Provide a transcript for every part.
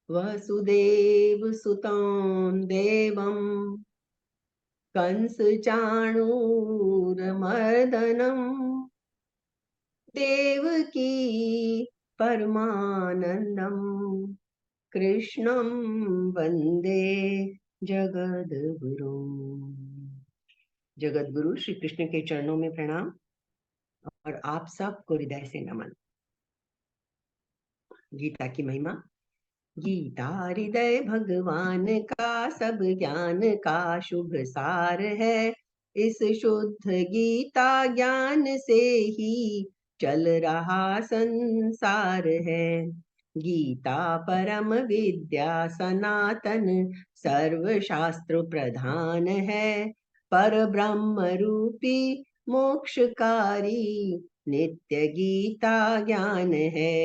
वसुदेव सुतं देवं कंस चाणूरमर्दनम् देवकी परमानंदम कृष्णं वंदे जगद्गुरु। जगद्गुरु श्री कृष्ण के चरणों में प्रणाम और आप सबको हृदय से नमन। गीता की महिमा। गीता हृदय भगवान का सब ज्ञान का शुभ सार है। इस शुद्ध गीता ज्ञान से ही चल रहा संसार है। गीता परम विद्या सनातन सर्व शास्त्र प्रधान है। पर ब्रह्म रूपी मोक्षकारी नित्य गीता ज्ञान है।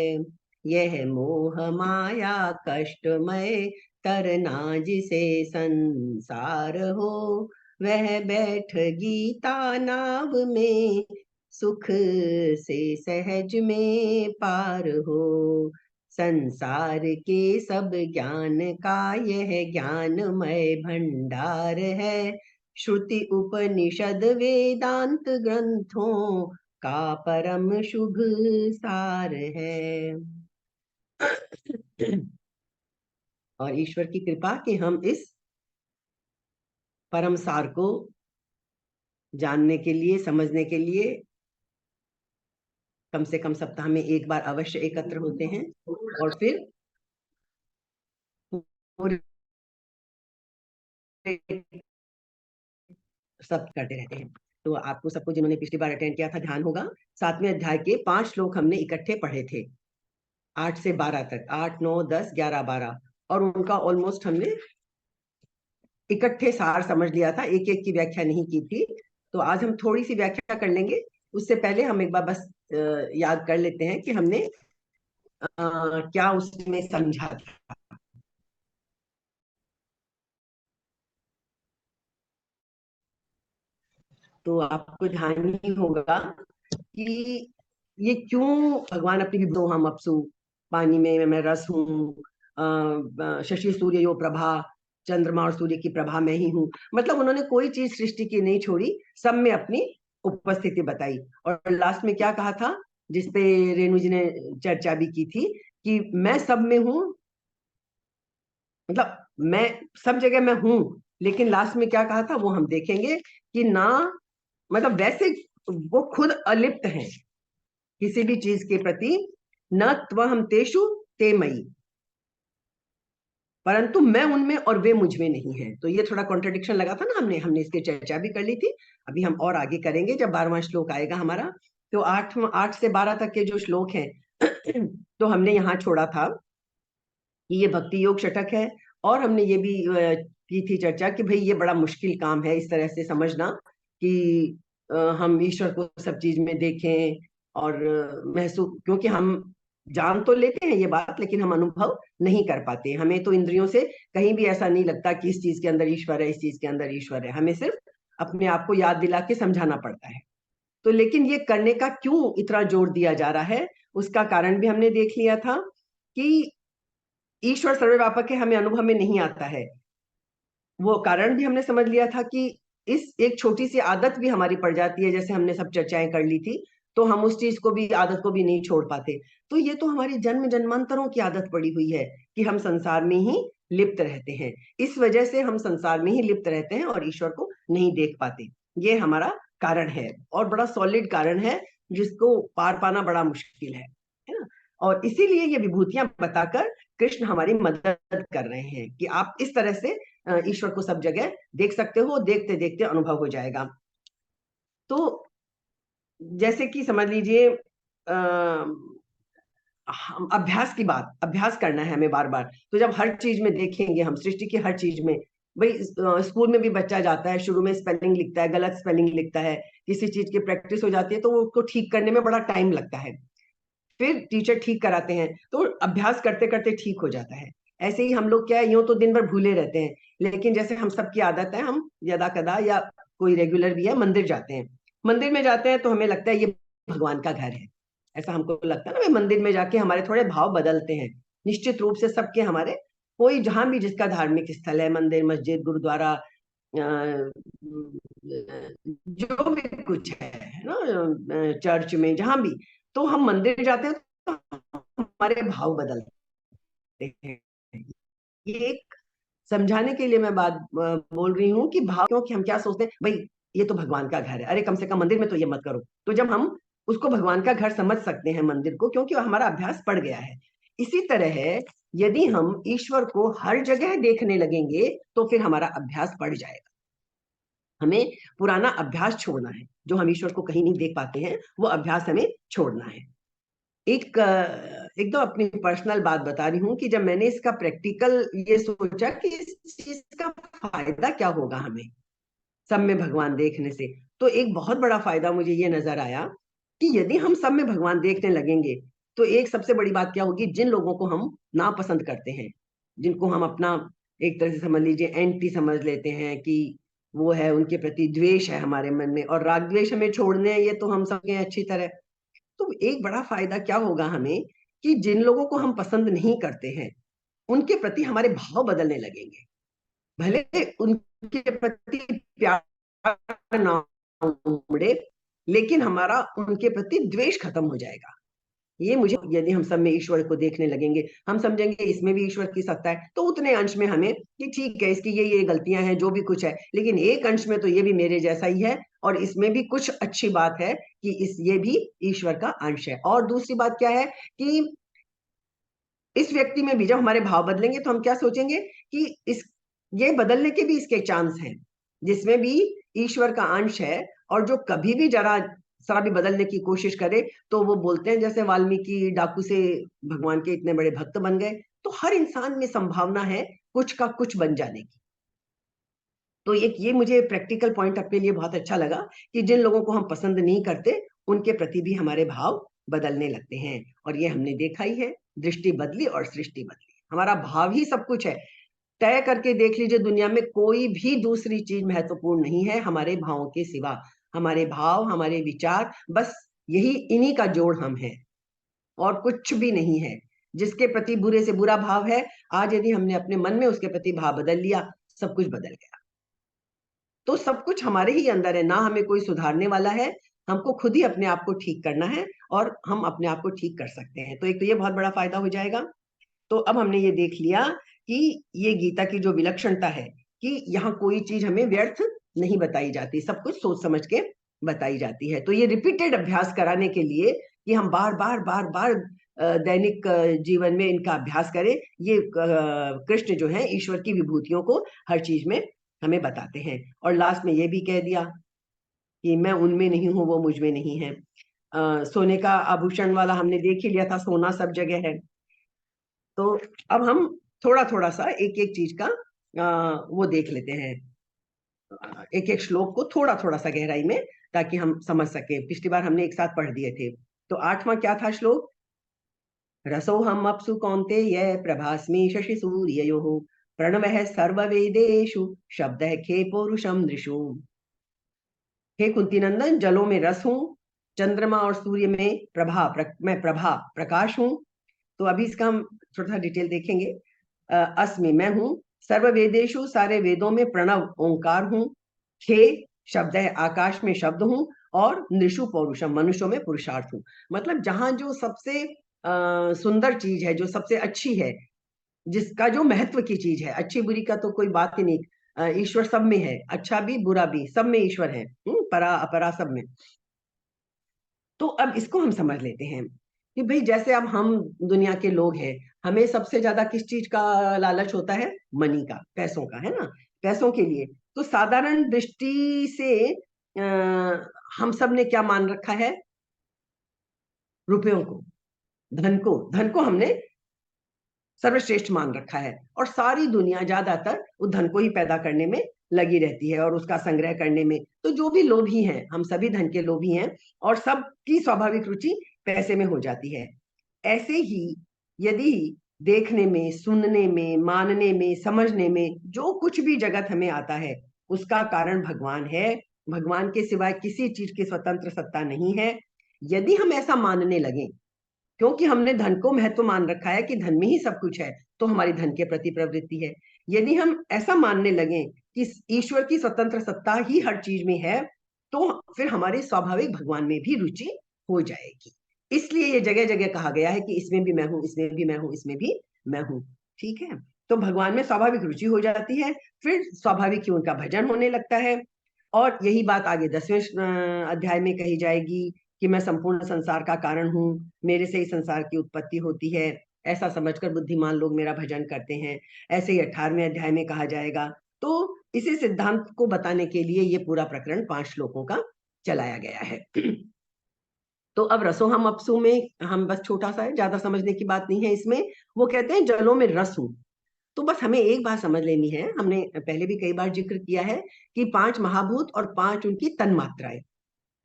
यह मोह माया कष्टमय तरना जिसे संसार हो, वह बैठ गीता नाव में सुख से सहज में पार हो। संसार के सब ज्ञान का यह ज्ञानमय भंडार है। श्रुति उपनिषद वेदांत ग्रंथों का परम शुभ सार है। और ईश्वर की कृपा कि हम इस परम सार को जानने के लिए, समझने के लिए कम से कम सप्ताह में एक बार अवश्य एकत्र होते हैं और फिर सब करते रहते हैं। तो आपको सबको जिन्होंने पिछली बार अटेंड किया था ध्यान होगा, 7वें अध्याय के 5 श्लोक हमने इकट्ठे पढ़े थे, 8 से 12 तक, 8, 9, 10, 11, 12, और उनका ऑलमोस्ट हमने इकट्ठे सार समझ लिया था, एक एक की व्याख्या नहीं की थी। तो आज हम थोड़ी सी व्याख्या कर लेंगे। उससे पहले हम एक बार बस याद कर लेते हैं कि हमने क्या उसमें समझा था। तो आपको ध्यान ही होगा कि ये क्यों भगवान अपनी दो हम अपसु, पानी में मैं रस हूँ, शशि सूर्य यो प्रभा, चंद्रमा और सूर्य की प्रभा मैं ही हूँ। मतलब उन्होंने कोई चीज सृष्टि की नहीं छोड़ी, सब में अपनी उपस्थिति बताई। और लास्ट में क्या कहा था, जिसपे रेणु जी ने चर्चा भी की थी, कि मैं सब में हूँ, मतलब मैं सब जगह मैं हूँ, लेकिन लास्ट में क्या कहा था वो हम देखेंगे कि ना, मतलब वैसे वो खुद अलिप्त हैं किसी भी चीज के प्रति, न त्वहम तेषु ते मयि, परंतु मैं उनमें और वे मुझ में नहीं है। तो ये थोड़ा कॉन्ट्रडिक्शन लगा था ना, हमने हमने इसकी चर्चा भी कर ली थी। अभी हम और आगे करेंगे जब 12वां श्लोक आएगा हमारा। तो 8 से 12 तक के जो श्लोक हैं तो हमने यहाँ छोड़ा था कि ये भक्ति योग षटक है। और हमने ये भी की थी चर्चा कि भाई ये बड़ा मुश्किल काम है इस तरह से समझना कि हम ईश्वर को सब चीज में देखें और महसूस, क्योंकि हम जान तो लेते हैं ये बात, लेकिन हम अनुभव नहीं कर पाते। हमें तो इंद्रियों से कहीं भी ऐसा नहीं लगता कि इस चीज के अंदर ईश्वर है, इस चीज के अंदर ईश्वर है। हमें सिर्फ अपने आप को याद दिला के समझाना पड़ता है। तो लेकिन ये करने का क्यों इतना जोर दिया जा रहा है, उसका कारण भी हमने देख लिया था कि ईश्वर सर्वव्यापक है, हमें अनुभव में नहीं आता है। वो कारण भी हमने समझ लिया था कि इस एक छोटी सी आदत भी हमारी पड़ जाती है, जैसे हमने सब चर्चाएं कर ली थी, तो हम उस चीज को भी, आदत को भी नहीं छोड़ पाते। तो ये तो हमारी जन्म जन्मांतरों की आदत पड़ी हुई है कि हम संसार में ही लिप्त रहते हैं। इस वजह से हम संसार में ही लिप्त रहते हैं और ईश्वर को नहीं देख पाते। ये हमारा कारण है और बड़ा सॉलिड कारण है, जिसको पार पाना बड़ा मुश्किल है ना। और इसीलिए ये विभूतियां बताकर कृष्ण हमारी मदद कर रहे हैं कि आप इस तरह से ईश्वर को सब जगह देख सकते हो, देखते देखते अनुभव हो जाएगा। तो जैसे कि समझ लीजिए, अभ्यास की बात, अभ्यास करना है हमें बार बार। तो जब हर चीज में देखेंगे हम, सृष्टि की हर चीज में, भाई स्कूल में भी बच्चा जाता है, शुरू में स्पेलिंग लिखता है, गलत स्पेलिंग लिखता है, किसी चीज की प्रैक्टिस हो जाती है तो वो उसको ठीक करने में बड़ा टाइम लगता है, फिर टीचर ठीक कराते हैं, तो अभ्यास करते करते ठीक हो जाता है। ऐसे ही हम लोग क्या है, यूं तो दिन भर भूले रहते हैं, लेकिन जैसे हम सबकी आदत है, हम यदा कदा या कोई रेगुलर भी है मंदिर जाते हैं। मंदिर में जाते हैं तो हमें लगता है ये भगवान का घर है, ऐसा हमको लगता है ना। मंदिर में जाके हमारे थोड़े भाव बदलते हैं, निश्चित रूप से सबके हमारे कोई जहां भी जिसका धार्मिक स्थल है, मंदिर, मस्जिद, गुरुद्वारा, जो भी कुछ है ना, चर्च में, जहां भी, तो हम मंदिर जाते हैं तो हमारे भाव बदलते हैं। ये एक समझाने के लिए मैं बात बोल रही हूँ कि भाव, क्योंकि हम क्या सोचते हैं, भाई ये तो भगवान का घर है, अरे कम से कम मंदिर में तो ये मत करो। तो जब हम उसको भगवान का घर समझ सकते हैं मंदिर को, क्योंकि हमारा अभ्यास पड़ गया है। इसी तरह है, यदि हम ईश्वर को हर जगह देखने लगेंगे तो फिर हमारा अभ्यास बढ़ जाएगा। हमें पुराना अभ्यास छोड़ना है, जो हम ईश्वर को कहीं नहीं देख पाते हैं, वो अभ्यास हमें छोड़ना है। एक दो अपनी पर्सनल बात बता रही हूँ कि जब मैंने इसका प्रैक्टिकल ये सोचा कि इस चीज का फायदा क्या होगा हमें सब में भगवान देखने से, तो एक बहुत बड़ा फायदा मुझे ये नजर आया कि यदि हम सब में भगवान देखने लगेंगे तो एक सबसे बड़ी बात क्या होगी, जिन लोगों को हम नापसंद करते हैं, जिनको हम अपना एक तरह से समझ लीजिए एंटी समझ लेते हैं कि वो है, उनके प्रति द्वेष है हमारे मन में, और राग द्वेष हमें छोड़ने हैं, ये तो हम सबके अच्छी तरह। तो एक बड़ा फायदा क्या होगा हमें कि जिन लोगों को हम पसंद नहीं करते हैं उनके प्रति हमारे भाव बदलने लगेंगे। भले उनके प्रति प्यार ना उमड़े, लेकिन हमारा उनके प्रति द्वेष खत्म हो जाएगा। ये मुझे, यदि हम सब में ईश्वर को देखने लगेंगे, हम समझेंगे इसमें भी ईश्वर की सत्ता है, तो उतने अंश में हमें कि ठीक है इसकी ये गलतियां हैं, जो भी कुछ है, लेकिन एक अंश में तो ये भी मेरे जैसा ही है, और इसमें भी कुछ अच्छी बात है कि ये भी ईश्वर का अंश है। और दूसरी बात क्या है कि इस व्यक्ति में भी जब हमारे भाव बदलेंगे तो हम क्या सोचेंगे कि इस ये बदलने के भी इसके चांस हैं, जिसमें भी ईश्वर का अंश है, और जो कभी भी जरा सा भी बदलने की कोशिश करे तो वो बोलते हैं जैसे वाल्मीकि डाकू से भगवान के इतने बड़े भक्त बन गए। तो हर इंसान में संभावना है कुछ का कुछ बन जाने की। तो एक ये मुझे प्रैक्टिकल पॉइंट अपने लिए बहुत अच्छा लगा कि जिन लोगों को हम पसंद नहीं करते उनके प्रति भी हमारे भाव बदलने लगते हैं, और ये हमने देखा ही है, दृष्टि बदली और सृष्टि बदली। हमारा भाव ही सब कुछ है। तय करके देख लीजिए, दुनिया में कोई भी दूसरी चीज महत्वपूर्ण नहीं है हमारे भावों के सिवा। हमारे भाव, हमारे विचार, बस यही, इन्हीं का जोड़ हम है, और कुछ भी नहीं है। जिसके प्रति बुरे से बुरा भाव है, आज यदि हमने अपने मन में उसके प्रति भाव बदल लिया, सब कुछ बदल गया। तो सब कुछ हमारे ही अंदर है, ना हमें कोई सुधारने वाला है, हमको खुद ही अपने आप को ठीक करना है, और हम अपने आप को ठीक कर सकते हैं। तो एक तो ये बहुत बड़ा फायदा हो जाएगा। तो अब हमने ये देख लिया कि ये गीता की जो विलक्षणता है कि यहाँ कोई चीज हमें व्यर्थ नहीं बताई जाती, सब कुछ सोच समझ के बताई जाती है। तो ये रिपीटेड अभ्यास कराने के लिए कि हम बार बार बार बार दैनिक जीवन में इनका अभ्यास करें, ये कृष्ण जो है ईश्वर की विभूतियों को हर चीज में हमें बताते हैं। और लास्ट में ये भी कह दिया कि मैं उनमें नहीं हूं, वो मुझ में नहीं है। सोने का आभूषण वाला हमने देख ही लिया था, सोना सब जगह है। तो अब हम थोड़ा थोड़ा सा एक एक चीज का वो देख लेते हैं, एक एक श्लोक को थोड़ा थोड़ा सा गहराई में, ताकि हम समझ सके। पिछली बार हमने एक साथ पढ़ दिए थे। तो 8वां क्या था श्लोक? रसोहम अप्सु कौन्तेय प्रभास्मि शशि सूर्ययोः प्रणवः सर्ववेदेषु शब्दः खे पौरुषम नृषु। हे कुंती नंदन, जलों में रस हूं, चंद्रमा और सूर्य में मैं प्रभा प्रकाश हूं। तो अभी इसका हम थोड़ा सा डिटेल देखेंगे। अस्मि मैं हूं, सर्व वेदेशु सारे वेदों में प्रणव ओंकार हूं, खे शब्द है आकाश में शब्द हूं, और नृषु पौरुषम मनुष्यों में पुरुषार्थ हूं। मतलब जहां जो सबसे सुंदर चीज है, जो सबसे अच्छी है, जिसका जो महत्व की चीज है, अच्छी बुरी का तो कोई बात ही नहीं, ईश्वर सब में है, अच्छा भी बुरा भी सब में ईश्वर है, परा अपरा सब में। तो अब इसको हम समझ लेते हैं कि भाई जैसे अब हम दुनिया के लोग हैं, हमें सबसे ज्यादा किस चीज का लालच होता है? मनी का, पैसों का, है ना? पैसों के लिए। तो साधारण दृष्टि से हम सब ने क्या मान रखा है? रुपयों को, धन को हमने सर्वश्रेष्ठ मान रखा है, और सारी दुनिया ज्यादातर उस धन को ही पैदा करने में लगी रहती है और उसका संग्रह करने में। तो जो भी लोभी हैं, हम सभी धन के लोभी हैं, और सबकी स्वाभाविक रुचि पैसे में हो जाती है। ऐसे ही यदि देखने में, सुनने में, मानने में, समझने में जो कुछ भी जगत हमें आता है, उसका कारण भगवान है। भगवान के सिवाय किसी चीज की स्वतंत्र सत्ता नहीं है। यदि हम ऐसा मानने लगे, क्योंकि हमने धन को महत्व मान रखा है कि धन में ही सब कुछ है, तो हमारी धन के प्रति प्रवृत्ति है। यदि हम ऐसा मानने लगे कि ईश्वर की स्वतंत्र सत्ता ही हर चीज में है, तो फिर हमारी स्वाभाविक भगवान में भी रुचि हो जाएगी। इसलिए ये जगह जगह कहा गया है कि इसमें भी मैं हूं, इसमें भी मैं हूं, इसमें भी मैं हूं। ठीक है, तो भगवान में स्वाभाविक रुचि हो जाती है, फिर स्वाभाविक ही उनका भजन होने लगता है। और यही बात आगे 10वें अध्याय में कही जाएगी कि मैं संपूर्ण संसार का कारण हूँ, मेरे से ही संसार की उत्पत्ति होती है, ऐसा समझकर बुद्धिमान लोग मेरा भजन करते हैं। ऐसे ही 18वें अध्याय में कहा जाएगा। तो इसी सिद्धांत को बताने के लिए ये पूरा प्रकरण 5 श्लोकों का चलाया गया है। तो अब रसो हम अपसु में हम बस छोटा सा है, ज्यादा समझने की बात नहीं है इसमें। वो कहते हैं जलों में रस हूं। तो बस हमें एक बात समझ लेनी है, हमने पहले भी कई बार जिक्र किया है कि 5 महाभूत और 5 उनकी तन्मात्राएं,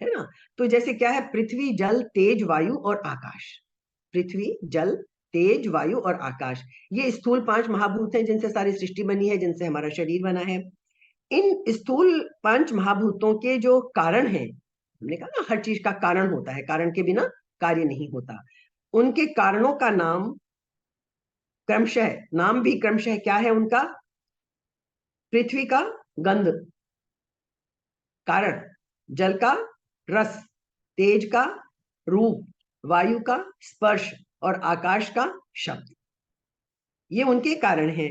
है ना। तो जैसे क्या है, पृथ्वी, जल, तेज, वायु और आकाश। पृथ्वी, जल, तेज, वायु और आकाश, ये स्थूल 5 महाभूत हैं जिनसे सारी सृष्टि बनी है, जिनसे हमारा शरीर बना है। इन स्थूल 5 महाभूतों के जो कारण हैं, हमने कहा ना हर चीज का कारण होता है, कारण के बिना कार्य नहीं होता। उनके कारणों का नाम क्रमशः, नाम भी क्रमशः क्या है उनका? पृथ्वी का गंध, कारण, जल का रस, तेज का रूप, वायु का स्पर्श और आकाश का शब्द। ये उनके कारण हैं।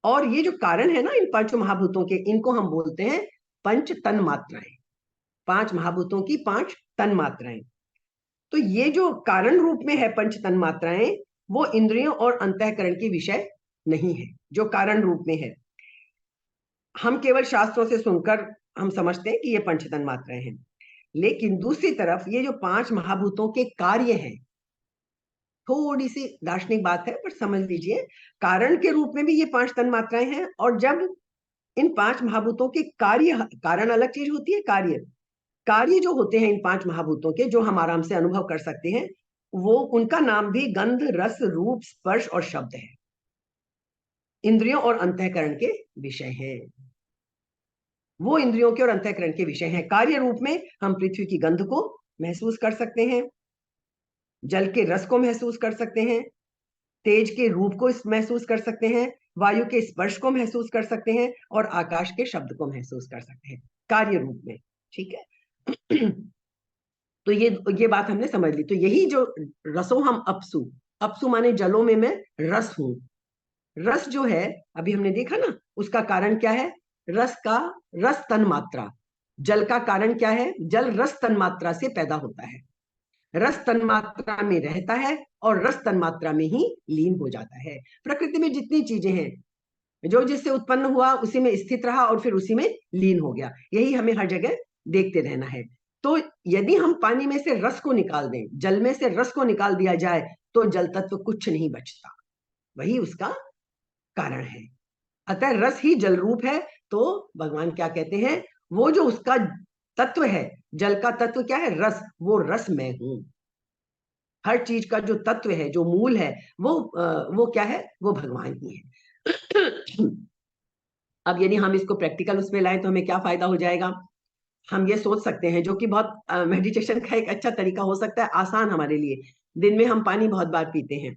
और ये जो कारण है ना इन 5 महाभूतों के, इनको हम बोलते हैं पंच तन मात्राएं। 5 महाभूतों की 5 तन मात्राएं। तो ये जो कारण रूप में है पंच तन मात्राएं, वो इंद्रियों और अंतःकरण के विषय नहीं है, जो कारण रूप में है। हम केवल शास्त्रों से सुनकर हम समझते हैं कि ये पंच तन मात्राएं हैं, लेकिन दूसरी तरफ ये जो 5 महाभूतों के कार्य हैं, थोड़ी सी दार्शनिक बात है पर समझ लीजिए, कारण के रूप में भी ये 5 तन मात्राएं हैं। और जब इन 5 महाभूतों के कार्य, कारण अलग चीज होती है, कार्य, कार्य जो होते हैं इन 5 महाभूतों के, जो हम आराम से अनुभव कर सकते हैं, वो उनका नाम भी गंध, रस, रूप, स्पर्श और शब्द है। इंद्रियों और अंतःकरण के विषय हैं, वो इंद्रियों के और अंतःकरण के विषय हैं। कार्य रूप में हम पृथ्वी की गंध को महसूस कर सकते हैं, जल के रस को महसूस कर सकते हैं, तेज के रूप को महसूस कर सकते हैं, वायु के स्पर्श को महसूस कर सकते हैं और आकाश के शब्द को महसूस कर सकते हैं कार्य रूप में। ठीक है। तो ये बात हमने समझ ली। तो यही जो रसो हम अपसु, अपसु माने जलों में मैं रस हूं। रस जो है, अभी हमने देखा ना, उसका कारण क्या है? रस का, रस तन मात्रा। जल का कारण क्या है? जल रस तन मात्रा से पैदा होता है, रस तन्मात्रा में रहता है और रस तन्मात्रा में ही लीन हो जाता है। प्रकृति में जितनी चीजें हैं, जो जिससे उत्पन्न हुआ उसी में स्थित रहा और फिर उसी में लीन हो गया। यही हमें हर जगह देखते रहना है। तो यदि हम पानी में से रस को निकाल दें, जल में से रस को निकाल दिया जाए, तो जल तत्व कुछ नहीं बचता, वही उसका कारण है। अतः रस ही जल रूप है। तो भगवान क्या कहते हैं, वो जो उसका तत्व है, जल का तत्व क्या है? रस। वो रस मैं हूं। हर चीज का जो तत्व है, जो मूल है, वो क्या है? वो भगवान ही है। अब यदि हम इसको प्रैक्टिकल उसमें लाएं तो हमें क्या फायदा हो जाएगा? हम ये सोच सकते हैं, जो कि बहुत मेडिटेशन का एक अच्छा तरीका हो सकता है, आसान हमारे लिए। दिन में हम पानी बहुत बार पीते हैं,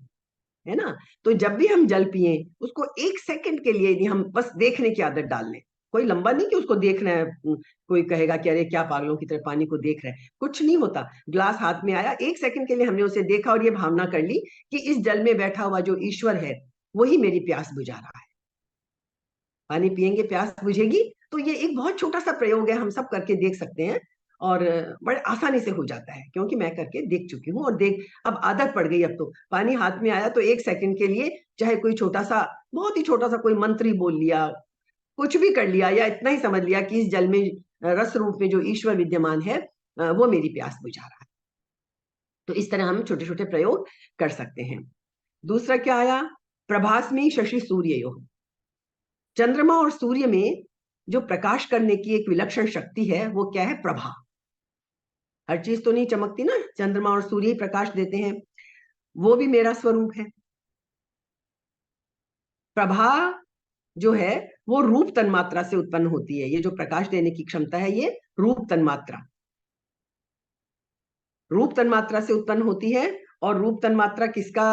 है ना। तो जब भी हम जल पिए, उसको 1 सेकंड के लिए यदि हम बस देखने की आदत डाल लें, कोई लंबा नहीं कि उसको देख रहे हैं, कोई कहेगा कि अरे क्या पागलों की तरह पानी को देख रहे हैं, कुछ नहीं होता। ग्लास हाथ में आया, 1 सेकंड के लिए हमने उसे देखा और ये भावना कर ली कि इस जल में बैठा हुआ जो ईश्वर है, वही मेरी प्यास बुझा रहा है। पानी पिएंगे, प्यास बुझेगी। तो ये एक बहुत छोटा सा प्रयोग है, हम सब करके देख सकते हैं और बड़े आसानी से हो जाता है, क्योंकि मैं करके देख चुकी हूँ। और देख, अब आदत पड़ गई। अब तो पानी हाथ में आया तो 1 सेकंड के लिए, चाहे कोई छोटा सा, बहुत ही छोटा सा कोई मंत्र ही बोल लिया, कुछ भी कर लिया, या इतना ही समझ लिया कि इस जल में रस रूप में जो ईश्वर विद्यमान है, वो मेरी प्यास बुझा रहा है। तो इस तरह हम छोटे छोटे प्रयोग कर सकते हैं। दूसरा क्या आया? प्रभास्मी शशि सूर्ययोः। चंद्रमा और सूर्य में जो प्रकाश करने की एक विलक्षण शक्ति है, वो क्या है? प्रभा। हर चीज तो नहीं चमकती ना, चंद्रमा और सूर्य ही प्रकाश देते हैं, वो भी मेरा स्वरूप है। प्रभा जो है वो रूप तन्मात्रा से उत्पन्न होती है। ये जो प्रकाश देने की क्षमता है, ये रूप तन्मात्रा, रूप तन्मात्रा से उत्पन्न होती है। और रूप तन्मात्रा किसका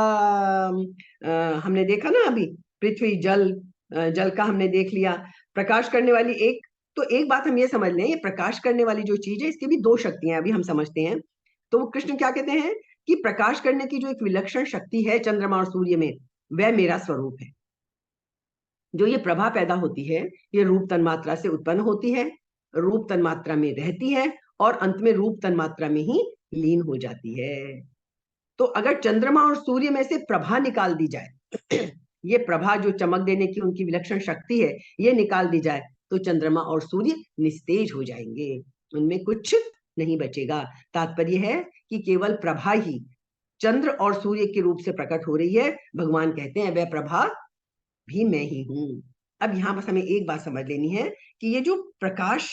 हमने देखा ना अभी, पृथ्वी जल, जल का हमने देख लिया। प्रकाश करने वाली एक, तो एक बात हम ये समझ लें, ये प्रकाश करने वाली जो चीज है इसकी भी दो शक्तियां अभी हम समझते हैं। तो कृष्ण क्या कहते हैं कि प्रकाश करने की जो एक विलक्षण शक्ति है चंद्रमा और सूर्य में, वह मेरा स्वरूप है। जो ये प्रभा पैदा होती है ये रूप तन्मात्रा से उत्पन्न होती है, रूप तन्मात्रा में रहती है और अंत में रूप तन्मात्रा में ही लीन हो जाती है। तो अगर चंद्रमा और सूर्य में से प्रभा निकाल दी जाए ये प्रभा जो चमक देने की उनकी विलक्षण शक्ति है ये निकाल दी जाए, तो चंद्रमा और सूर्य निस्तेज हो जाएंगे, उनमें कुछ नहीं बचेगा। तात्पर्य है कि केवल प्रभा ही चंद्र और सूर्य के रूप से प्रकट हो रही है। भगवान कहते हैं वह प्रभा भी मैं ही हूं। अब यहां बस हमें एक बात समझ लेनी है कि ये जो प्रकाश,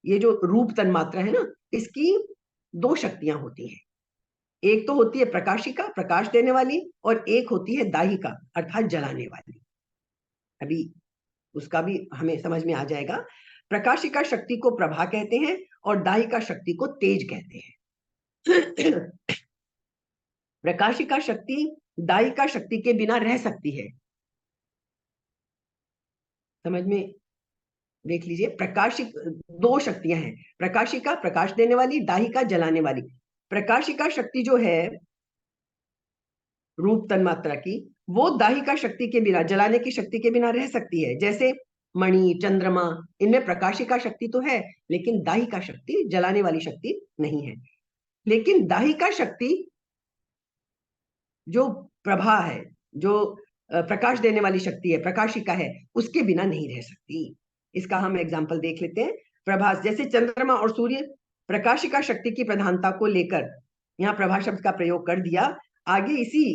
ये जो रूप तन्मात्रा है ना, इसकी दो शक्तियां होती हैं। एक तो होती है प्रकाशिका, प्रकाश देने वाली, और एक होती है दाहिका अर्थात जलाने वाली। अभी उसका भी हमें समझ में आ जाएगा। प्रकाशिका शक्ति को प्रभा कहते हैं और दाहिका शक्ति को तेज कहते हैं। प्रकाशिका शक्ति दाहिका शक्ति के बिना रह सकती है, समझ में देख लीजिए। प्रकाशिक दो शक्तियां हैं, प्रकाशिका प्रकाश देने वाली, दाहिका जलाने वाली। प्रकाशिका शक्ति जो है रूप तन्मात्रा की, वो दाहिका शक्ति के बिना, जलाने की शक्ति के बिना रह सकती है। जैसे मणि, चंद्रमा, इनमें प्रकाशिका शक्ति तो है लेकिन दाहिका शक्ति, जलाने वाली शक्ति नहीं है। लेकिन दाहिका शक्ति जो प्रभा है, जो प्रकाश देने वाली शक्ति है, प्रकाशिका है, उसके बिना नहीं रह सकती। इसका हम एग्जाम्पल देख लेते हैं। प्रभास, जैसे चंद्रमा और सूर्य प्रकाशिका शक्ति की प्रधानता को लेकर यहाँ प्रभा शब्द का प्रयोग कर दिया। आगे इसी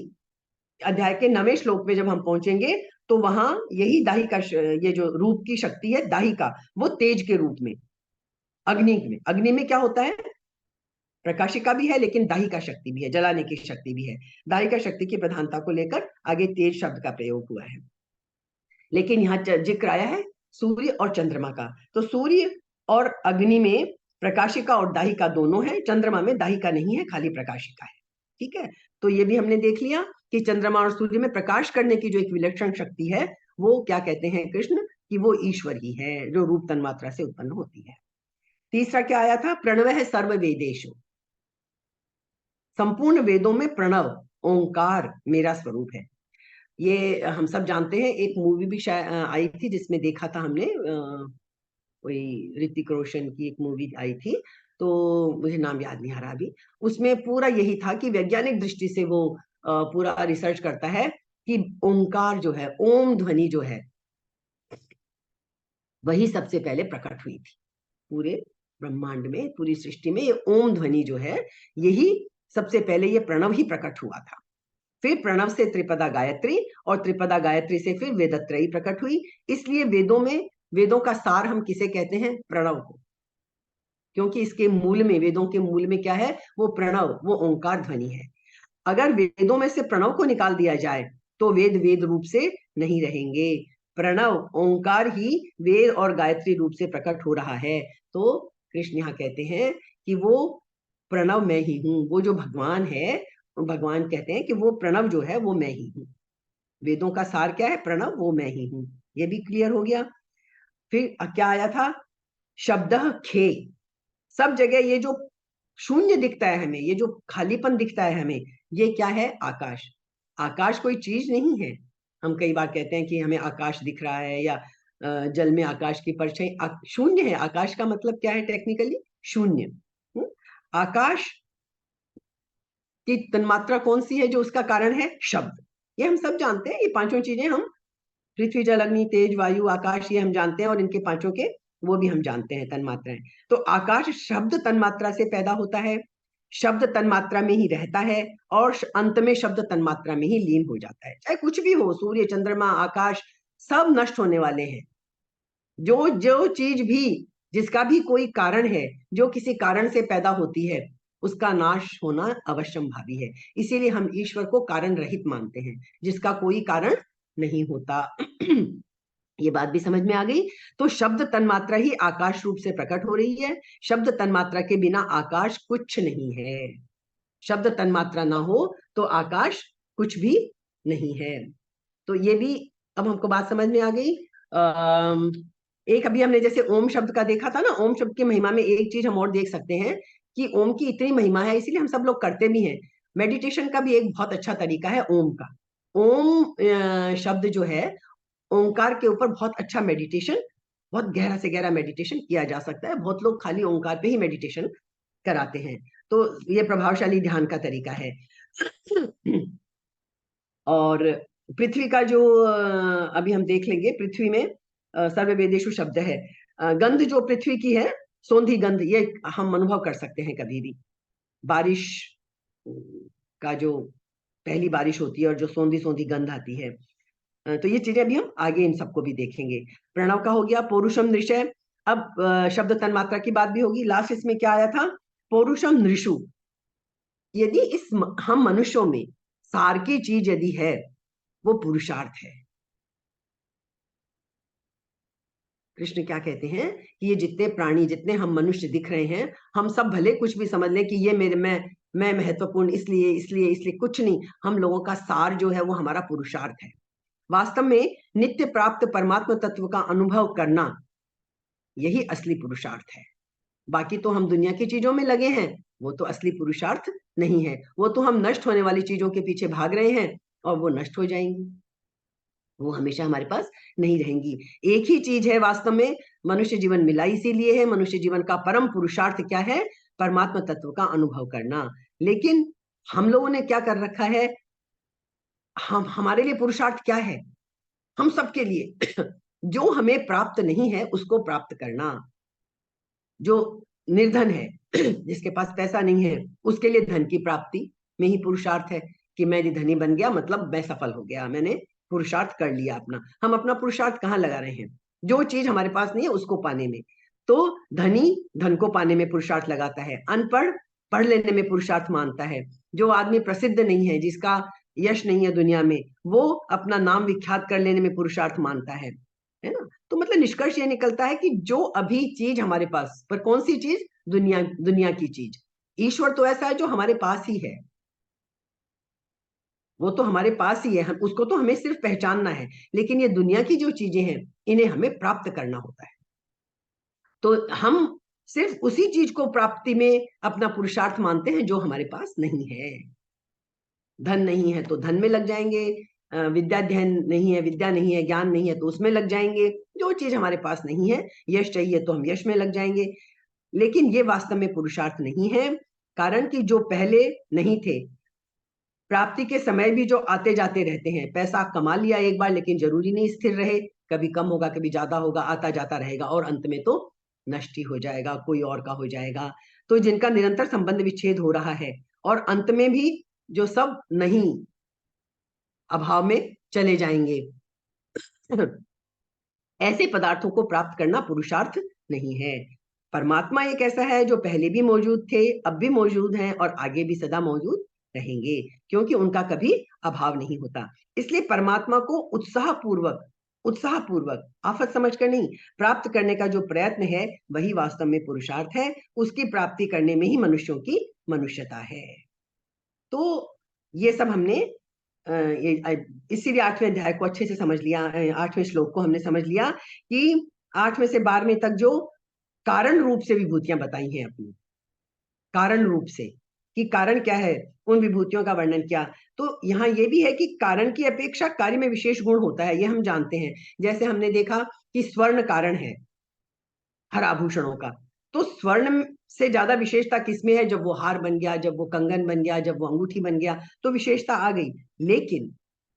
अध्याय के 9वें श्लोक में जब हम पहुंचेंगे तो वहां यही दाहिका, ये जो रूप की शक्ति है दाहिका, वो तेज के रूप में, अग्नि में क्या होता है, प्रकाशिका भी है लेकिन दाहिका शक्ति भी है, जलाने की शक्ति भी है। दाहिका शक्ति की प्रधानता को लेकर आगे तेज शब्द का प्रयोग हुआ है। लेकिन यहाँ जिक्र आया है सूर्य और चंद्रमा का, तो सूर्य और अग्नि में प्रकाशिका और दाहिका दोनों है, चंद्रमा में दाहिका नहीं है, खाली प्रकाशिका है। ठीक है, तो ये भी हमने देख लिया कि चंद्रमा और सूर्य में प्रकाश करने की जो एक विलक्षण शक्ति है वो क्या कहते हैं कृष्ण, कि वो ईश्वर ही है जो रूप तन्मात्रा से उत्पन्न होती है। तीसरा क्या आया था, प्रणवः सर्व वेदेषु, संपूर्ण वेदों में प्रणव ओंकार मेरा स्वरूप है। ये हम सब जानते हैं, एक मूवी भी शायद आई थी जिसमें देखा था हमने, कोई ऋतिक रोशन की एक मूवी आई थी, तो मुझे नाम याद नहीं आ रहा अभी। उसमें पूरा यही था कि वैज्ञानिक दृष्टि से वो पूरा रिसर्च करता है कि ओंकार जो है, ओम ध्वनि जो है, वही सबसे पहले प्रकट हुई थी पूरे ब्रह्मांड में, पूरी सृष्टि में। ये ओम ध्वनि जो है यही सबसे पहले, ये प्रणव ही प्रकट हुआ था। फिर प्रणव से त्रिपदा गायत्री, और त्रिपदा गायत्री से फिर वेदत्रयी प्रकट हुई। इसलिए वेदों में, वेदों का सार हम किसे कहते हैं, प्रणव को, क्योंकि इसके मूल में, वेदों के मूल में क्या है, वो प्रणव, वो ओंकार ध्वनि है। अगर वेदों में से प्रणव को निकाल दिया जाए तो वेद वेद रूप से नहीं रहेंगे। प्रणव ओंकार ही वेद और गायत्री रूप से प्रकट हो रहा है। तो कृष्ण यहाँ कहते हैं कि वो प्रणव मैं ही हूं, वो जो भगवान है, भगवान कहते हैं कि वो प्रणव जो है वो मैं ही हूं। वेदों का सार क्या है, प्रणव, वो मैं ही हूं। ये भी क्लियर हो गया। फिर क्या आया था, शब्द खे, सब जगह ये जो शून्य दिखता है हमें, ये जो खालीपन दिखता है हमें, ये क्या है, आकाश। आकाश कोई चीज नहीं है। हम कई बार कहते हैं कि हमें आकाश दिख रहा है, या जल में आकाश की परछाई, शून्य है। आकाश का मतलब क्या है टेक्निकली, शून्य। आकाश की तन्मात्रा कौन सी है, जो उसका कारण है शब्द। ये हम सब जानते हैं, ये पांचों चीजें हम, पृथ्वी जल अग्नि तेज वायु आकाश, ये हम जानते हैं, और इनके पांचों के वो भी हम जानते हैं तन्मात्राएं। तो आकाश शब्द तन्मात्रा से पैदा होता है, शब्द तन्मात्रा में ही रहता है, और अंत में शब्द तन्मात्रा में ही लीन हो जाता है। चाहे कुछ भी हो, सूर्य चंद्रमा आकाश, सब नष्ट होने वाले हैं। जो जो चीज भी, जिसका भी कोई कारण है, जो किसी कारण से पैदा होती है, उसका नाश होना अवश्यंभावी है। इसीलिए हम ईश्वर को कारण रहित मानते हैं, जिसका कोई कारण नहीं होता। ये बात भी समझ में आ गई। तो शब्द तन्मात्रा ही आकाश रूप से प्रकट हो रही है। शब्द तन्मात्रा के बिना आकाश कुछ नहीं है। शब्द तन्मात्रा ना हो तो आकाश कुछ भी नहीं है। तो ये भी अब हमको बात समझ में आ गई। एक अभी हमने जैसे ओम शब्द का देखा था ना, ओम शब्द की महिमा में एक चीज हम और देख सकते हैं कि ओम की इतनी महिमा है, इसीलिए हम सब लोग करते भी हैं। मेडिटेशन का भी एक बहुत अच्छा तरीका है ओम का। ओम शब्द जो है, ओंकार के ऊपर बहुत अच्छा मेडिटेशन, बहुत गहरा से गहरा मेडिटेशन किया जा सकता है। बहुत लोग खाली ओंकार पे ही मेडिटेशन कराते हैं, तो ये प्रभावशाली ध्यान का तरीका है। और पृथ्वी का जो अभी हम देख लेंगे, पृथ्वी में सर्ववेदेषु शब्द है। गंध जो पृथ्वी की है, सौंधी गंध, ये हम अनुभव कर सकते हैं कभी भी। बारिश का जो पहली बारिश होती है और जो सौंधी सौंधी गंध आती है, तो ये चीजें अभी हम आगे इन सबको भी देखेंगे। प्रणव का हो गया, पौरुषम नृषय। अब शब्द तन्मात्रा की बात भी होगी। लास्ट इसमें क्या आया था, पौरुषम नृषु। यदि हम मनुष्यों में सार की चीज यदि है, वो पुरुषार्थ है। कृष्ण क्या कहते हैं कि ये जितने प्राणी, जितने हम मनुष्य दिख रहे हैं, हम सब भले कुछ भी समझ लें कि ये मेरे मैं महत्वपूर्ण इसलिए इसलिए इसलिए, कुछ नहीं। हम लोगों का सार जो है वो हमारा पुरुषार्थ है। वास्तव में नित्य प्राप्त परमात्मा तत्व का अनुभव करना, यही असली पुरुषार्थ है। बाकी तो हम दुनिया की चीजों में लगे हैं, वो तो असली पुरुषार्थ नहीं है। वो तो हम नष्ट होने वाली चीजों के पीछे भाग रहे हैं, और वो नष्ट हो जाएंगी, वो हमेशा हमारे पास नहीं रहेंगी। एक ही चीज है वास्तव में, मनुष्य जीवन मिला इसीलिए है। मनुष्य जीवन का परम पुरुषार्थ क्या है, परमात्मा तत्व का अनुभव करना। लेकिन हम लोगों ने क्या कर रखा है, हम हमारे लिए पुरुषार्थ क्या है, हम सबके लिए जो हमें प्राप्त नहीं है उसको प्राप्त करना। जो निर्धन है, जिसके पास पैसा नहीं है, उसके लिए धन की प्राप्ति में ही पुरुषार्थ है कि मैं यदि धनी बन गया मतलब मैं सफल हो गया, मैंने पुरुषार्थ कर लिया अपना। हम अपना पुरुषार्थ कहाँ लगा रहे हैं, जो चीज हमारे पास नहीं है उसको पाने में। तो धनी धन को पाने में पुरुषार्थ लगाता है, अनपढ़ पढ़ लेने में पुरुषार्थ मानता है, जो आदमी प्रसिद्ध नहीं है, जिसका यश नहीं है दुनिया में, वो अपना नाम विख्यात कर लेने में पुरुषार्थ मानता है ना। तो मतलब निष्कर्ष ये निकलता है कि जो अभी चीज हमारे पास, पर कौन सी चीज, दुनिया, दुनिया की चीज। ईश्वर तो ऐसा है जो हमारे पास ही है, वो तो हमारे पास ही है, हम उसको तो हमें सिर्फ पहचानना है। लेकिन ये दुनिया की जो चीजें हैं, इन्हें हमें प्राप्त करना होता है। तो हम सिर्फ उसी चीज को प्राप्ति में अपना पुरुषार्थ मानते हैं जो हमारे पास नहीं है। धन नहीं है तो धन में लग जाएंगे, विद्याध्ययन नहीं है, विद्या नहीं है, ज्ञान नहीं है तो उसमें लग जाएंगे। जो चीज हमारे पास नहीं है, यश चाहिए तो हम यश में लग जाएंगे। लेकिन ये वास्तव में पुरुषार्थ नहीं है, कारण कि जो पहले नहीं थे, प्राप्ति के समय भी जो आते जाते रहते हैं, पैसा कमा लिया एक बार, लेकिन जरूरी नहीं स्थिर रहे, कभी कम होगा कभी ज्यादा होगा, आता जाता रहेगा, और अंत में तो नष्ट ही हो जाएगा, कोई और का हो जाएगा। तो जिनका निरंतर संबंध विच्छेद हो रहा है, और अंत में भी जो सब नहीं, अभाव में चले जाएंगे, ऐसे पदार्थों को प्राप्त करना पुरुषार्थ नहीं है। परमात्मा एक ऐसा है जो पहले भी मौजूद थे, अब भी मौजूद हैं, और आगे भी सदा मौजूद रहेंगे, क्योंकि उनका कभी अभाव नहीं होता। इसलिए परमात्मा को उत्साहपूर्वक आफत समझकर नहीं, प्राप्त करने का जो प्रयत्न है, वही वास्तव में पुरुषार्थ है। उसकी प्राप्ति करने में ही मनुष्यों की मनुष्यता है। तो ये सब हमने इसीलिए 8वें अध्याय को अच्छे से समझ लिया, 8वें श्लोक को हमने समझ लिया कि 8वें से 12वें तक जो कारण रूप से विभूतियां बताई हैं अपनी, कारण रूप से, कि कारण क्या है, उन विभूतियों का वर्णन किया। तो यहाँ ये भी है कि कारण की अपेक्षा कार्य में विशेष गुण होता है, ये हम जानते हैं। जैसे हमने देखा कि स्वर्ण कारण है हर आभूषणों का, तो स्वर्ण से ज्यादा विशेषता किसमें है, जब वो हार बन गया, जब वो कंगन बन गया, जब वो अंगूठी बन गया, तो विशेषता आ गई। लेकिन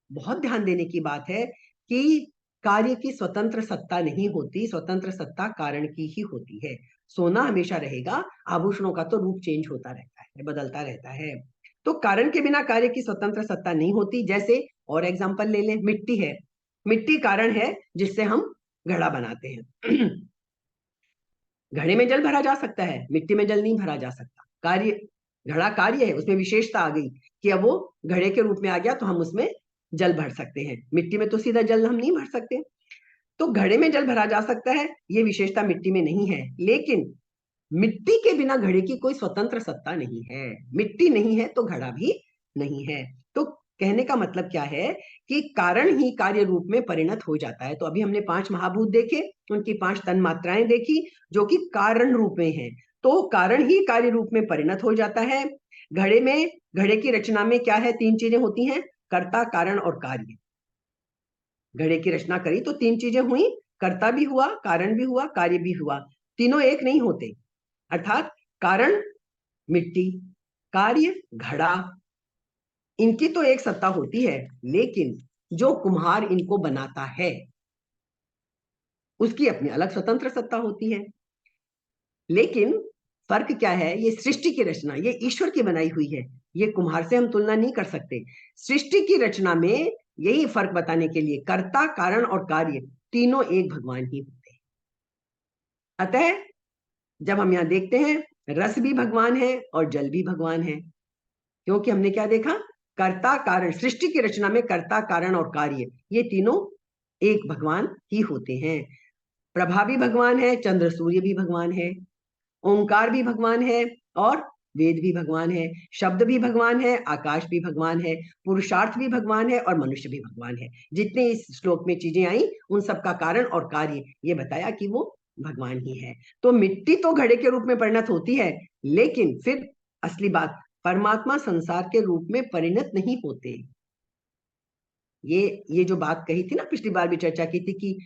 बहुत ध्यान देने की बात है कि कार्य की स्वतंत्र सत्ता नहीं होती, स्वतंत्र सत्ता कारण की ही होती है। सोना हमेशा रहेगा, आभूषणों का तो रूप चेंज होता रहता है, बदलता रहता है। तो कारण के बिना कार्य की स्वतंत्र सत्ता नहीं होती। जैसे और एग्जांपल ले लें, मिट्टी है, मिट्टी कारण है जिससे हम घड़ा बनाते हैं। घड़े में जल भरा जा सकता है, मिट्टी में जल नहीं भरा जा सकता। कार्य, घड़ा कार्य है, उसमें विशेषता आ गई कि अब वो घड़े के रूप में आ गया, तो हम उसमें जल भर सकते हैं। मिट्टी में तो सीधा जल हम नहीं भर सकते। तो घड़े में जल भरा जा सकता है, ये विशेषता मिट्टी में नहीं है। लेकिन मिट्टी के बिना घड़े की कोई स्वतंत्र सत्ता नहीं है। मिट्टी नहीं है तो घड़ा भी नहीं है। तो कहने का मतलब क्या है कि कारण ही कार्य रूप में परिणत हो जाता है। तो अभी हमने 5 महाभूत देखे, उनकी 5 तन मात्राएं देखी जो कि कारण रूप में है। तो कारण ही कार्य रूप में परिणत हो जाता है। घड़े की रचना में क्या है, 3 चीजें होती हैं, कर्ता, कारण और कार्य। घड़े की रचना करी तो 3 चीजें हुई, कर्ता भी हुआ, कारण भी हुआ, कार्य भी हुआ। तीनों एक नहीं होते, अर्थात कारण मिट्टी, कार्य घड़ा, इनकी तो एक सत्ता होती है, लेकिन जो कुम्हार इनको बनाता है उसकी अपनी अलग स्वतंत्र सत्ता होती है। लेकिन फर्क क्या है, ये सृष्टि की रचना, ये ईश्वर की बनाई हुई है, ये कुम्हार से हम तुलना नहीं कर सकते। सृष्टि की रचना में यही फर्क बताने के लिए कर्ता, कारण और कार्य तीनों एक भगवान ही होते हैं। अतः जब हम यहाँ देखते हैं, रस भी भगवान है और जल भी भगवान है, क्योंकि हमने क्या देखा, कर्ता कारण, सृष्टि की रचना में कर्ता, कारण और कार्य ये तीनों एक भगवान ही होते हैं। प्रभा भी भगवान है, चंद्र सूर्य भी भगवान है, ओंकार भी भगवान है और वेद भी भगवान है, शब्द भी भगवान है, आकाश भी भगवान है, पुरुषार्थ भी भगवान है और मनुष्य भी भगवान है। जितने इस श्लोक में चीजें आई उन सबका कारण और कार्य ये बताया कि वो भगवान ही है। तो मिट्टी तो घड़े के रूप में परिणत होती है, लेकिन फिर असली बात, परमात्मा संसार के रूप में परिणत नहीं होते। ये जो बात कही थी ना, पिछली बार भी चर्चा की थी कि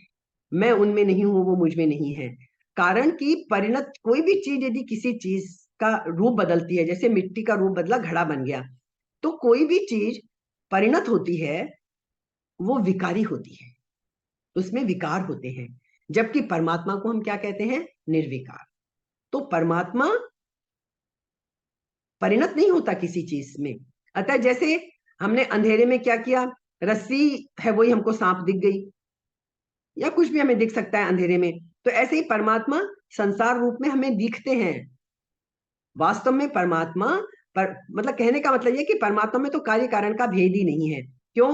मैं उनमें नहीं हूं, वो मुझ में नहीं है। कारण की परिणत कोई भी चीज यदि किसी चीज का रूप बदलती है, जैसे मिट्टी का रूप बदला घड़ा बन गया, तो कोई भी चीज परिणत होती है वो विकारी होती है, उसमें विकार होते हैं। जबकि परमात्मा को हम क्या कहते हैं, निर्विकार। तो परमात्मा परिणत नहीं होता किसी चीज में। अतः जैसे हमने अंधेरे में क्या किया, रस्सी है वही हमको सांप दिख गई, या कुछ भी हमें दिख सकता है अंधेरे में, तो ऐसे ही परमात्मा संसार रूप में हमें दिखते हैं। वास्तव में परमात्मा मतलब कहने का मतलब यह कि परमात्मा में तो कार्य कारण का भेद ही नहीं है। क्यों?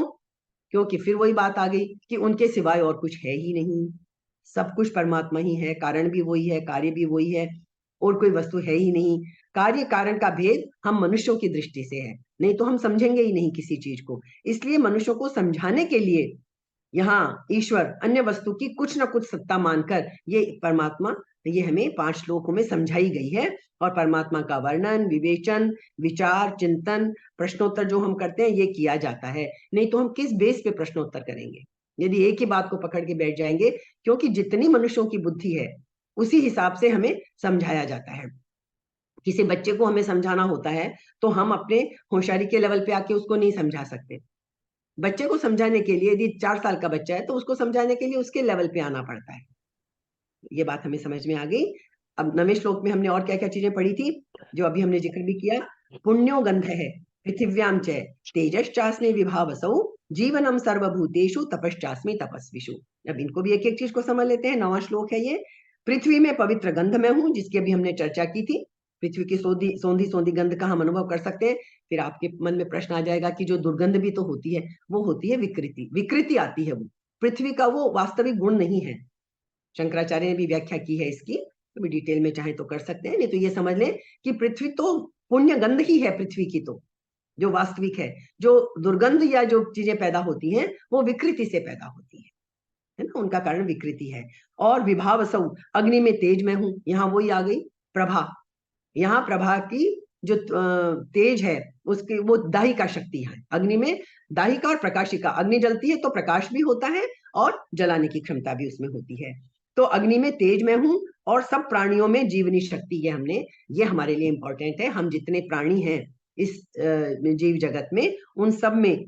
क्योंकि फिर वही बात आ गई कि उनके सिवाय और कुछ है ही नहीं। सब कुछ परमात्मा ही है, कारण भी वही है, कार्य भी वही है, और कोई वस्तु है ही नहीं। कार्य कारण का भेद हम मनुष्यों की दृष्टि से है, नहीं तो हम समझेंगे ही नहीं किसी चीज को। इसलिए मनुष्यों को समझाने के लिए यहाँ ईश्वर अन्य वस्तु की कुछ न कुछ सत्ता मानकर ये परमात्मा, ये हमें 5 श्लोकों में समझाई गई है। और परमात्मा का वर्णन, विवेचन, विचार, चिंतन, प्रश्नोत्तर जो हम करते हैं ये किया जाता है। नहीं तो हम किस बेस पे प्रश्नोत्तर करेंगे यदि एक ही बात को पकड़ के बैठ जाएंगे? क्योंकि जितनी मनुष्यों की बुद्धि है उसी हिसाब से हमें समझाया जाता है। किसी बच्चे को हमें समझाना होता है तो हम अपने होशियारी के लेवल पे आके उसको नहीं समझा सकते। बच्चे को समझाने के लिए, यदि 4 साल का बच्चा है तो उसको समझाने के लिए उसके लेवल पे आना पड़ता है। ये बात हमें समझ में आ गई। अब 9वें श्लोक में हमने और क्या क्या चीजें पढ़ी थी जो अभी हमने जिक्र भी किया। पुण्यो गंध है पृथिव्याम च तेजश्चास्मि विभावसौ जीवनम सर्वभूतेषु तपश्चास्मि तपस्विषु। अब इनको भी एक एक चीज को समझ लेते हैं। 9वां श्लोक है ये। पृथ्वी में पवित्र गंध मैं हूं, जिसकी अभी हमने चर्चा की थी। पृथ्वी की सौंधी सौंधी गंध का हम अनुभव कर सकते हैं। फिर आपके मन में प्रश्न आ जाएगा कि जो दुर्गंध भी तो होती है, वो होती है विकृति। विकृति आती है, वो पृथ्वी का वो वास्तविक गुण नहीं है। शंकराचार्य ने भी व्याख्या की है इसकी, तो भी डिटेल में चाहे तो कर सकते हैं। नहीं तो ये समझ लें कि पृथ्वी तो पुण्य गंध ही है, पृथ्वी की तो जो वास्तविक है। जो दुर्गंध या जो चीजें पैदा होती हैं वो विकृति से पैदा होती है ना, उनका कारण विकृति है। और विभावसौ, अग्नि में तेज मैं हूं, यहाँ वही आ गई प्रभा। यहाँ प्रभा की जो तेज है उसकी वो दाहिका शक्ति है। अग्नि में दाहिका और प्रकाशिका, अग्नि जलती है तो प्रकाश भी होता है और जलाने की क्षमता भी उसमें होती है। तो अग्नि में तेज मैं हूं और सब प्राणियों में जीवनी शक्ति, ये हमारे लिए इंपॉर्टेंट है। हम जितने प्राणी हैं इस जीव जगत में, उन सब में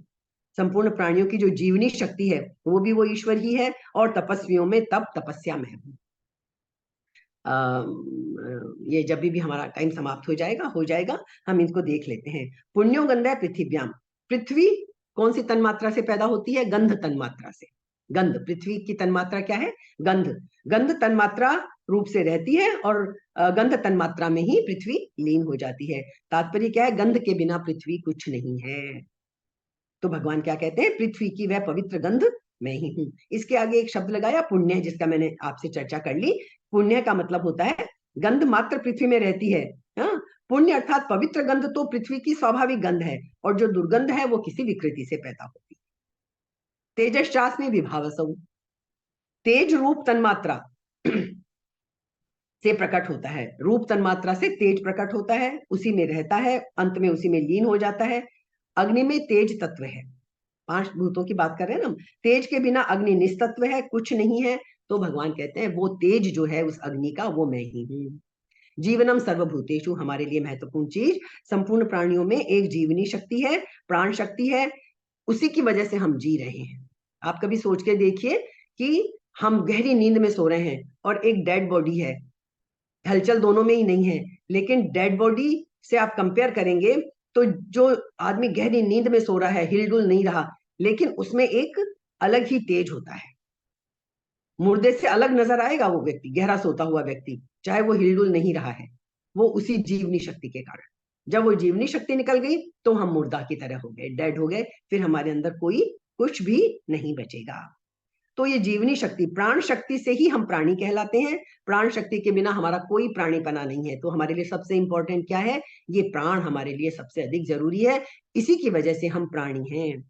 संपूर्ण प्राणियों की जो जीवनी शक्ति है वो भी वो ईश्वर ही है। और तपस्वियों में तप तपस्या में हूं। ये जब भी हमारा टाइम समाप्त हो जाएगा हम इनको देख लेते हैं। पुण्यो गंध पृथिव्याम, पृथ्वी कौन सी तन्मात्रा से पैदा होती है? गंध तन्मात्रा से। गंध, पृथ्वी की तन्मात्रा क्या है? गंध। गंध तन्मात्रा रूप से रहती है और गंध तन्मात्रा में ही पृथ्वी लीन हो जाती है। तात्पर्य क्या है? गंध के बिना पृथ्वी कुछ नहीं है। तो भगवान क्या कहते हैं? पृथ्वी की वह पवित्र गंध मैं ही हूं। इसके आगे एक शब्द लगाया पुण्य, जिसका मैंने आपसे चर्चा कर ली। पुण्य का मतलब होता है गंध मात्र पृथ्वी में रहती है। हाँ, पुण्य अर्थात पवित्र गंध तो पृथ्वी की स्वाभाविक गंध है, और जो दुर्गंध है वो किसी विकृति से पैदा होती है। तेजश्चास्मि विभावसौ, तेज रूप तन्मात्रा से प्रकट होता है। रूप तन्मात्रा से तेज प्रकट होता है, उसी में रहता है, अंत में उसी में लीन हो जाता है। अग्नि में तेज तत्व है, 5 भूतों की बात कर रहे हैं ना हम। तेज के बिना अग्नि निस्तत्व है, कुछ नहीं है। तो भगवान कहते हैं वो तेज जो है उस अग्नि का, वो मैं ही हूं। जीवनम सर्वभूतेषु, हमारे लिए महत्वपूर्ण चीज, संपूर्ण प्राणियों में एक जीवनी शक्ति है, प्राण शक्ति है, उसी की वजह से हम जी रहे हैं। आप कभी सोच के देखिए कि हम गहरी नींद में सो रहे हैं और एक डेड बॉडी है, हलचल दोनों में ही नहीं है, लेकिन डेड बॉडी से आप कंपेयर करेंगे तो जो आदमी गहरी नींद में सो रहा है, हिलडुल नहीं रहा, लेकिन उसमें एक अलग ही तेज होता है। मुर्दे से अलग नजर आएगा वो व्यक्ति, गहरा सोता हुआ व्यक्ति, चाहे वो हिलडुल नहीं रहा है, वो उसी जीवनी शक्ति के कारण। जब वो जीवनी शक्ति निकल गई तो हम मुर्दा की तरह हो गए, डेड हो गए, फिर हमारे अंदर कोई कुछ भी नहीं बचेगा। तो ये जीवनी शक्ति, प्राण शक्ति से ही हम प्राणी कहलाते हैं। प्राण शक्ति के बिना हमारा कोई प्राणीपना नहीं है। तो हमारे लिए सबसे इंपॉर्टेंट क्या है? ये प्राण हमारे लिए सबसे अधिक जरूरी है, इसी की वजह से हम प्राणी हैं।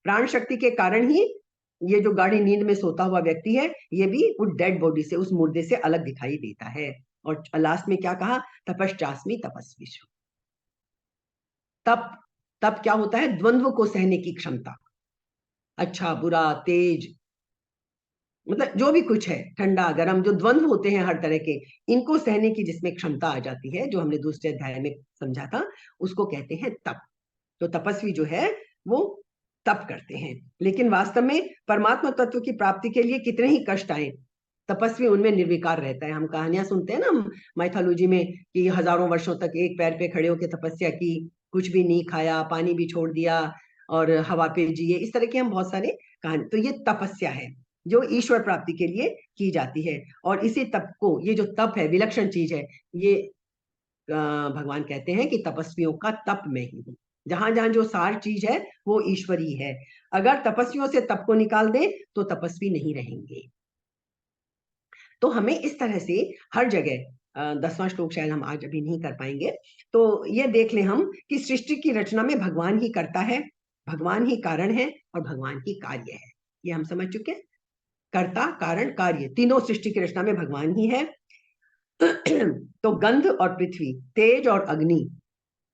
प्राण शक्ति के कारण ही ये जो गाढ़ी नींद में सोता हुआ व्यक्ति है, ये भी उस डेड बॉडी से, उस मुर्दे से अलग दिखाई देता है। और लास्ट में क्या कहा? तपश्चास्मि तपस्वी। तप, तप क्या होता है? द्वंद्व को सहने की क्षमता, अच्छा बुरा तेज, मतलब जो भी कुछ है, ठंडा गर्म, जो द्वंद्व होते हैं हर तरह के, इनको सहने की जिसमें क्षमता आ जाती है, जो हमने दूसरे अध्याय में समझा था, उसको कहते हैं तप। तो तपस्वी जो है वो तप करते हैं। लेकिन वास्तव में परमात्मा तत्व की प्राप्ति के लिए कितने ही कष्ट आए, तपस्वी उनमें निर्विकार रहता है। हम कहानियां सुनते हैं ना माइथोलॉजी में कि हजारों वर्षों तक एक पैर पे खड़े होकर तपस्या की, कुछ भी नहीं खाया, पानी भी छोड़ दिया और हवा पे जिए, इस तरह की हम बहुत सारे कहानी। तो ये तपस्या है जो ईश्वर प्राप्ति के लिए की जाती है। और इसी तप को, ये जो तप है विलक्षण चीज है, ये भगवान कहते हैं कि तपस्वियों का तप मैं ही हूं। जहां जहां जो सार चीज है वो ईश्वरी है। अगर तपस्वियों से तप को निकाल दें तो तपस्वी नहीं रहेंगे। तो हमें इस तरह से हर जगह, 10वां श्लोक शायद हम आज अभी नहीं कर पाएंगे, तो ये देख लें हम कि सृष्टि की रचना में भगवान ही करता है, भगवान ही कारण है और भगवान ही कार्य है। ये हम समझ चुके हैं, कर्ता कारण कार्य, तीनों सृष्टि की रचना में भगवान ही है। तो गंध और पृथ्वी, तेज और अग्नि,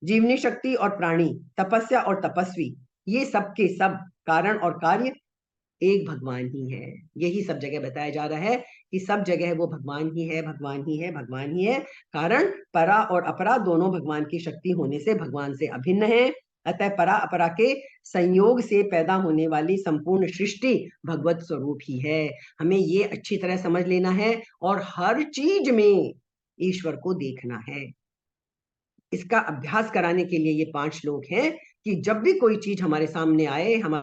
जीवनी शक्ति और प्राणी, तपस्या और तपस्वी, ये सब के सब कारण और कार्य एक भगवान ही है। यही सब जगह बताया जा रहा है कि सब जगह वो भगवान ही है, भगवान ही है, भगवान ही है। कारण परा और अपरा दोनों भगवान की शक्ति होने से भगवान से अभिन्न है। अतः परा अपरा के संयोग से पैदा होने वाली संपूर्ण सृष्टि भगवत स्वरूप ही है। हमें ये अच्छी तरह समझ लेना है और हर चीज में ईश्वर को देखना है। इसका अभ्यास कराने के लिए ये 5 श्लोक हैं कि जब भी कोई चीज हमारे सामने आए, हमारे